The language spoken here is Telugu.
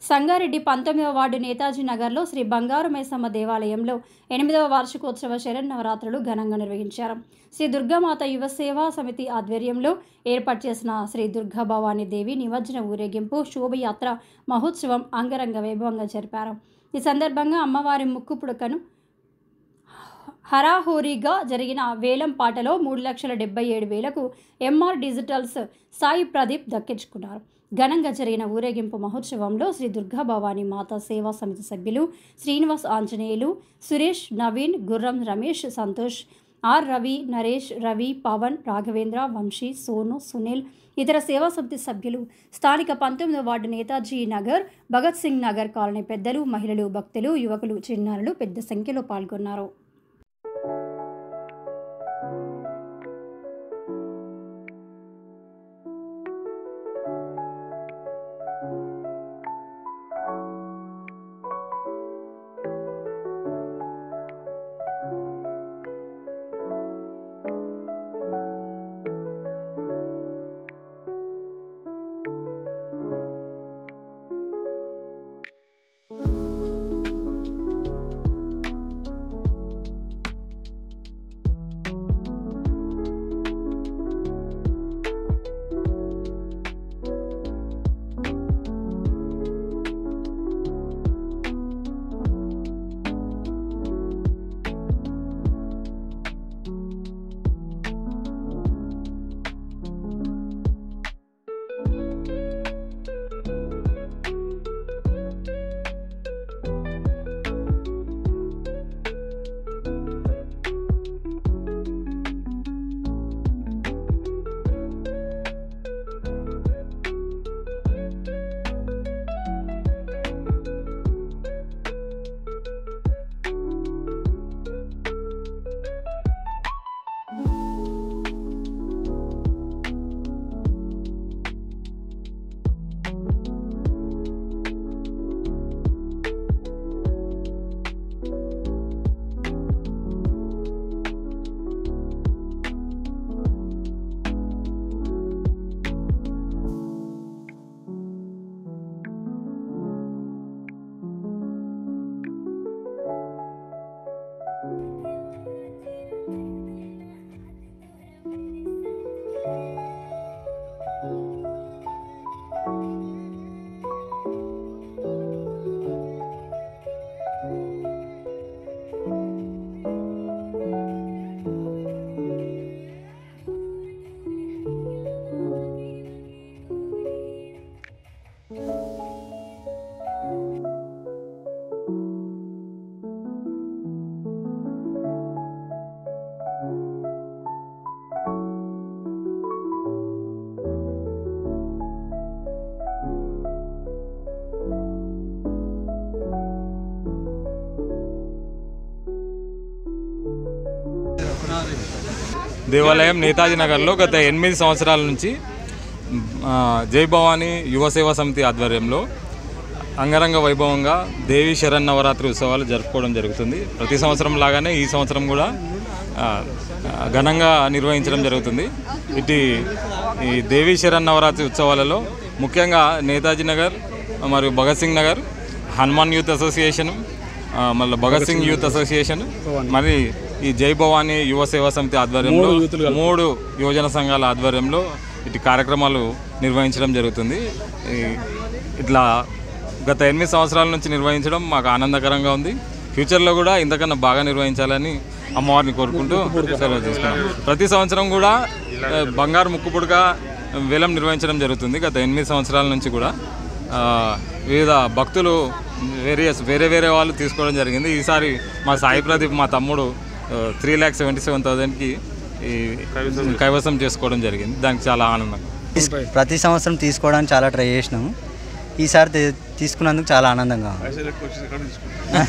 సంగారెడ్డి 19వ వార్డు నేతాజీ నగర్లో శ్రీ బంగారు మైసమ్మ దేవాలయంలో 8వ వార్షికోత్సవ శరన్నవరాత్రులు ఘనంగా నిర్వహించారు. శ్రీ దుర్గామాత యువ సేవా సమితి ఆధ్వర్యంలో ఏర్పాటు చేసిన శ్రీ దుర్గా భవానీ దేవి నిమజ్జన ఊరేగింపు శోభయాత్ర మహోత్సవం అంగరంగ వైభవంగా జరిపారు. ఈ సందర్భంగా అమ్మవారి ముక్కు పుడకను హరాహోరీగా జరిగిన వేలం పాటలో 3,77,000కు ఎంఆర్ డిజిటల్స్ సాయి ప్రదీప్ దక్కించుకున్నారు. ఘనంగా జరిగిన ఊరేగింపు మహోత్సవంలో శ్రీ దుర్గా భవానీ మాతా సేవా సమితి సభ్యులు శ్రీనివాస్ ఆంజనేయులు, సురేష్, నవీన్, గుర్రం రమేష్, సంతోష్, ఆర్ రవి, నరేష్, రవి, పవన్, రాఘవేంద్ర, వంశీ, సోను, సునీల్, ఇతర సేవా సమితి సభ్యులు, స్థానిక 19వ వార్డు నేతాజీ నగర్, భగత్ సింగ్ నగర్ కాలనీ పెద్దలు, మహిళలు, భక్తులు, యువకులు, చిన్నారులు పెద్ద సంఖ్యలో పాల్గొన్నారు. దేవాలయం నేతాజీ నగర్లో గత 8 సంవత్సరాల నుంచి జై భవానీ యువ సేవా సమితి ఆధ్వర్యంలో అంగరంగ వైభవంగా దేవి శరన్నవరాత్రి ఉత్సవాలు జరుపుకోవడం జరుగుతుంది. ప్రతి సంవత్సరం లాగానే ఈ సంవత్సరం కూడా ఘనంగా నిర్వహించడం జరుగుతుంది. ఈ దేవి శరన్నవరాత్రి ఉత్సవాలలో ముఖ్యంగా నేతాజీ నగర్ మరియు భగత్ సింగ్ నగర్, హనుమాన్ యూత్ అసోసియేషన్, మళ్ళీ భగత్ సింగ్ యూత్ అసోసియేషన్, మరి ఈ జై భవానీ యువ సేవా సమితి ఆధ్వర్యంలో 3 యువజన సంఘాల ఆధ్వర్యంలో ఇటు కార్యక్రమాలు నిర్వహించడం జరుగుతుంది. ఇట్లా గత 8 సంవత్సరాల నుంచి నిర్వహించడం మాకు ఆనందకరంగా ఉంది. ఫ్యూచర్లో కూడా ఇంతకన్నా బాగా నిర్వహించాలని అమ్మవారిని కోరుకుంటూ సెలవు తీసుకున్నాం. ప్రతి సంవత్సరం కూడా బంగారు ముక్కు పుడక వేలం నిర్వహించడం జరుగుతుంది. గత 8 సంవత్సరాల నుంచి కూడా వివిధ భక్తులు వేరే వాళ్ళు తీసుకోవడం జరిగింది. ఈసారి మా సాయి ప్రదీప్ మా తమ్ముడు 3,77,000కి కైవసం చేసుకోవడం జరిగింది. దానికి చాలా ఆనందంగా. ప్రతి సంవత్సరం తీసుకోవడానికి చాలా ట్రై చేసినాము. ఈసారి తీసుకున్నందుకు చాలా ఆనందంగా ఉంది.